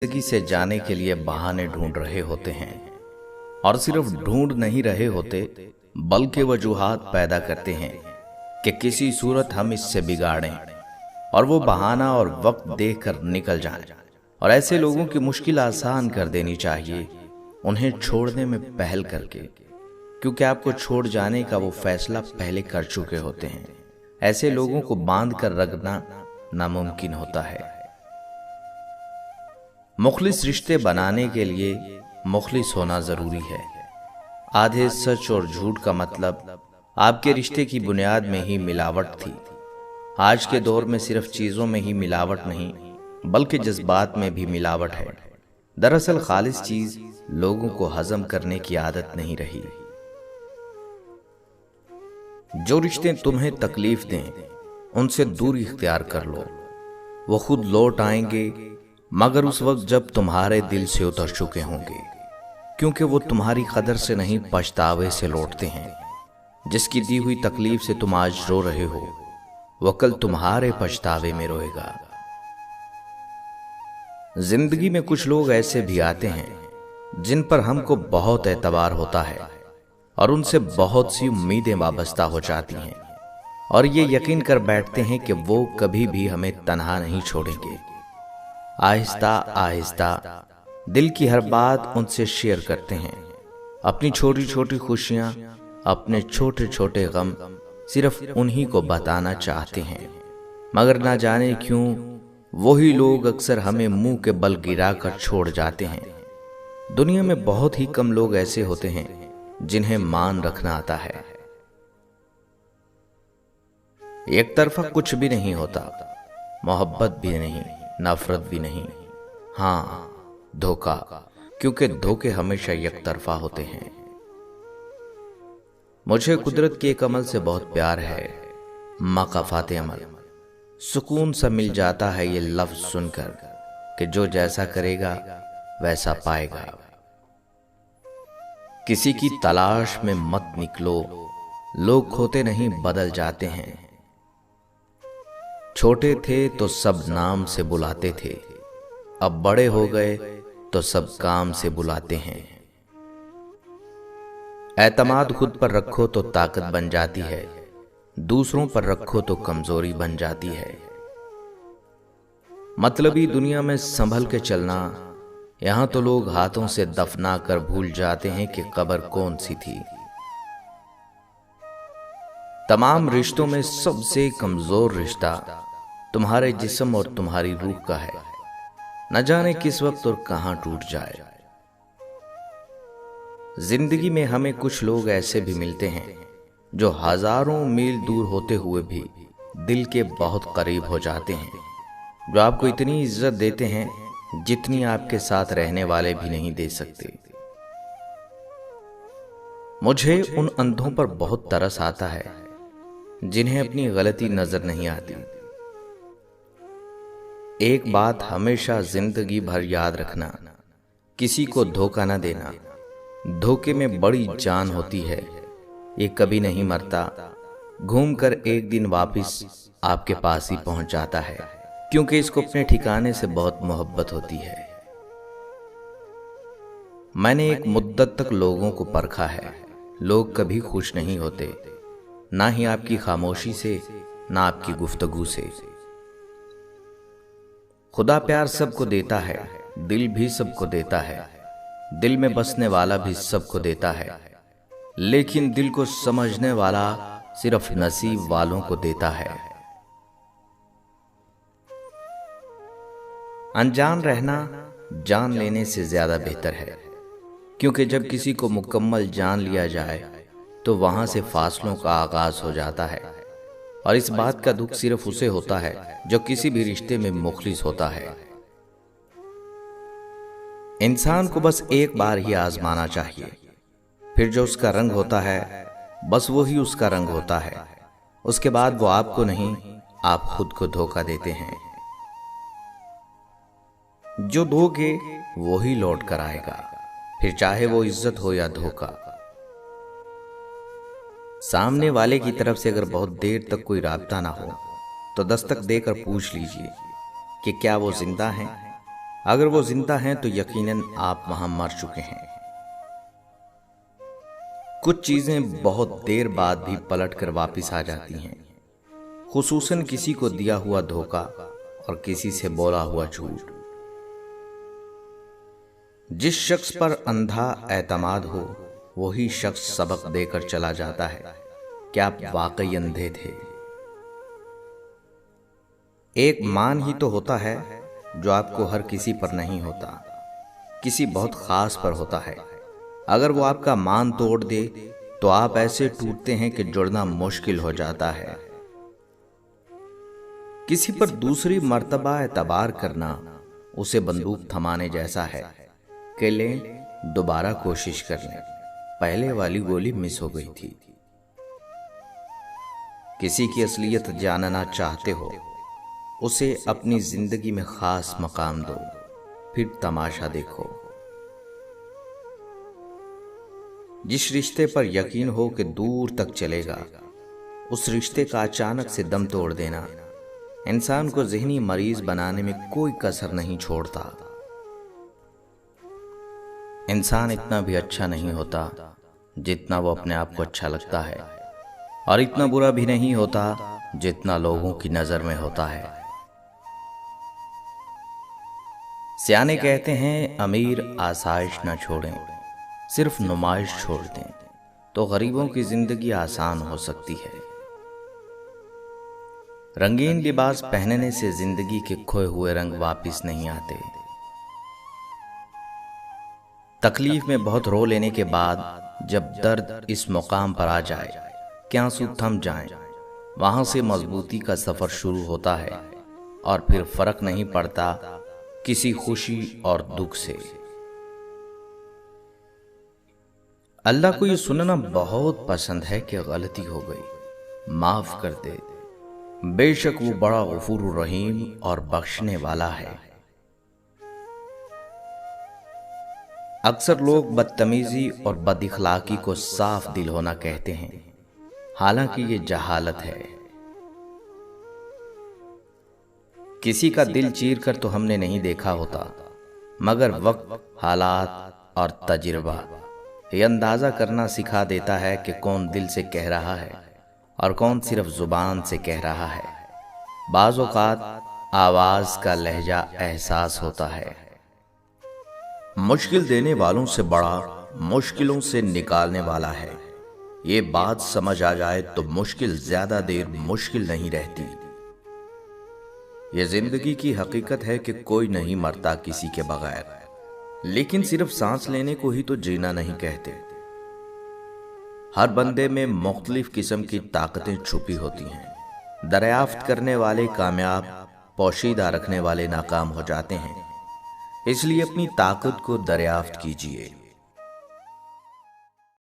जिंदगी से जाने के लिए बहाने ढूंढ रहे होते हैं और सिर्फ ढूंढ नहीं रहे होते बल्कि वजूहात पैदा करते हैं कि किसी सूरत हम इससे बिगाड़ें और वो बहाना और वक्त देखकर निकल जाएं। और ऐसे लोगों की मुश्किल आसान कर देनी चाहिए उन्हें छोड़ने में पहल करके, क्योंकि आपको छोड़ जाने का वो फैसला पहले कर चुके होते हैं। ऐसे लोगों को बांध कर रखना नामुमकिन होता है। मुखलिस रिश्ते बनाने के लिए मुखलिस होना जरूरी है। आधे सच और झूठ का मतलब आपके रिश्ते की बुनियाद में ही मिलावट थी। आज के दौर में सिर्फ चीजों में ही मिलावट नहीं बल्कि जज्बात में भी मिलावट है। दरअसल खालिस चीज लोगों को हजम करने की आदत नहीं रही। जो रिश्ते तुम्हें तकलीफ दें उनसे दूरी इख्तियार कर लो। वो खुद लौट आएंगे मगर उस वक्त जब तुम्हारे दिल से उतर चुके होंगे, क्योंकि वो तुम्हारी कदर से नहीं पछतावे से लौटते हैं। जिसकी दी हुई तकलीफ से तुम आज रो रहे हो वो कल तुम्हारे पछतावे में रोएगा। जिंदगी में कुछ लोग ऐसे भी आते हैं जिन पर हमको बहुत एतबार होता है और उनसे बहुत सी उम्मीदें वाबस्ता हो जाती हैं और ये यकीन कर बैठते हैं कि वो कभी भी हमें तन्हा नहीं छोड़ेंगे। आहिस्ता आहिस्ता दिल की हर बात उनसे शेयर करते हैं। अपनी छोटी छोटी खुशियां, अपने छोटे छोटे गम सिर्फ उन्हीं को बताना चाहते हैं, मगर ना जाने क्यों वही लोग अक्सर हमें मुंह के बल गिरा कर छोड़ जाते हैं। दुनिया में बहुत ही कम लोग ऐसे होते हैं जिन्हें मान रखना आता है। एक तरफा कुछ भी नहीं होता, मोहब्बत भी नहीं, नफरत भी नहीं, हाँ धोखा, क्योंकि धोखे हमेशा एक तरफा होते हैं। मुझे कुदरत के एक अमल से बहुत प्यार है, मकाफाते अमल। सुकून सा मिल जाता है ये लफ्ज सुनकर कि जो जैसा करेगा वैसा पाएगा। किसी की तलाश में मत निकलो, लोग खोते नहीं बदल जाते हैं। छोटे थे तो सब नाम से बुलाते थे, अब बड़े हो गए तो सब काम से बुलाते हैं। एतमाद खुद पर रखो तो ताकत बन जाती है, दूसरों पर रखो तो कमजोरी बन जाती है। मतलबी दुनिया में संभल के चलना, यहां तो लोग हाथों से दफना कर भूल जाते हैं कि कब्र कौन सी थी। तमाम रिश्तों में सबसे कमजोर रिश्ता तुम्हारे जिस्म और तुम्हारी रूह का है। न जाने किस वक्त और कहां टूट जाए। जिंदगी में हमें कुछ लोग ऐसे भी मिलते हैं जो हजारों मील दूर होते हुए भी दिल के बहुत करीब हो जाते हैं, जो आपको इतनी इज्जत देते हैं जितनी आपके साथ रहने वाले भी नहीं दे सकते। मुझे उन अंधों पर बहुत तरस आता है जिन्हें अपनी गलती नजर नहीं आती। एक बात हमेशा जिंदगी भर याद रखना, किसी को धोखा न देना। धोखे में बड़ी जान होती है, ये कभी नहीं मरता, घूमकर एक दिन वापस आपके पास ही पहुंच जाता है, क्योंकि इसको अपने ठिकाने से बहुत मोहब्बत होती है। मैंने एक मुद्दत तक लोगों को परखा है, लोग कभी खुश नहीं होते, ना ही आपकी खामोशी से ना आपकी गुफ्तगू से। खुदा प्यार सबको देता है, दिल भी सबको देता है, दिल में बसने वाला भी सबको देता है, लेकिन दिल को समझने वाला सिर्फ नसीब वालों को देता है। अनजान रहना जान लेने से ज्यादा बेहतर है, क्योंकि जब किसी को मुकम्मल जान लिया जाए तो वहां से फासलों का आगाज हो जाता है। और इस बात का दुख सिर्फ उसे होता है जो किसी भी रिश्ते में मुखलिस होता है। इंसान को बस एक बार ही आजमाना चाहिए, फिर जो उसका रंग होता है बस वो ही उसका रंग होता है। उसके बाद वो आपको नहीं, आप खुद को धोखा देते हैं। जो दोगे वो ही लौट कर आएगा, फिर चाहे वो इज्जत हो या धोखा। सामने वाले की तरफ से अगर बहुत देर तक कोई राब्ता ना हो तो दस्तक देकर पूछ लीजिए कि क्या वो जिंदा हैं। अगर वो जिंदा हैं तो यकीनन आप वहां मर चुके हैं। कुछ चीजें बहुत देर बाद भी पलट कर वापिस आ जाती हैं, खुसूसन किसी को दिया हुआ धोखा और किसी से बोला हुआ झूठ। जिस शख्स पर अंधा एतमाद हो वही शख्स सबक देकर चला जाता है कि आप वाकई अंधे थे। एक मान ही तो होता है जो आपको हर किसी पर नहीं होता, किसी बहुत खास पर होता है। अगर वो आपका मान तोड़ दे तो आप ऐसे टूटते हैं कि जुड़ना मुश्किल हो जाता है। किसी पर दूसरी मर्तबा एतबार करना उसे बंदूक थमाने जैसा है कि लें दोबारा कोशिश कर लें, पहले वाली गोली मिस हो गई थी। किसी की असलियत जानना चाहते हो उसे अपनी जिंदगी में खास मकाम दो, फिर तमाशा देखो। जिस रिश्ते पर यकीन हो कि दूर तक चलेगा, उस रिश्ते का अचानक से दम तोड़ देना इंसान को ज़हनी मरीज बनाने में कोई कसर नहीं छोड़ता। इंसान इतना भी अच्छा नहीं होता जितना वो अपने आप को अच्छा लगता है, और इतना बुरा भी नहीं होता जितना लोगों की नजर में होता है। सियाने कहते हैं अमीर आसाइश न छोड़ें, सिर्फ नुमाइश छोड़ दें तो गरीबों की जिंदगी आसान हो सकती है। रंगीन लिबास पहनने से जिंदगी के खोए हुए रंग वापिस नहीं आते। तकलीफ में बहुत रो लेने के बाद जब दर्द इस मुकाम पर आ जाए कि आंसू थम जाएं, वहां से मजबूती का सफर शुरू होता है और फिर फर्क नहीं पड़ता किसी खुशी और दुख से। अल्लाह को ये सुनना बहुत पसंद है कि गलती हो गई, माफ कर दे, बेशक वो बड़ा गफूर रहीम और बख्शने वाला है। अक्सर लोग बदतमीजी और बदइखलाकी को साफ दिल होना कहते हैं, हालांकि ये जहालत है। किसी का दिल चीर कर तो हमने नहीं देखा होता, मगर वक्त, हालात और तजुर्बा ये अंदाजा करना सिखा देता है कि कौन दिल से कह रहा है और कौन सिर्फ जुबान से कह रहा है। बाज़ औक़ात आवाज का लहजा एहसास होता है। मुश्किल देने वालों से बड़ा मुश्किलों से निकालने वाला है। ये बात समझ आ जाए तो मुश्किल ज्यादा देर मुश्किल नहीं रहती। ये जिंदगी की हकीकत है कि कोई नहीं मरता किसी के बगैर, लेकिन सिर्फ सांस लेने को ही तो जीना नहीं कहते। हर बंदे में मुख्तलिफ किस्म की ताकतें छुपी होती हैं। दरियाफ्त करने वाले कामयाब, पोशीदा रखने वाले नाकाम हो जाते हैं। इसलिए अपनी ताकत को दरियाफ्त कीजिए।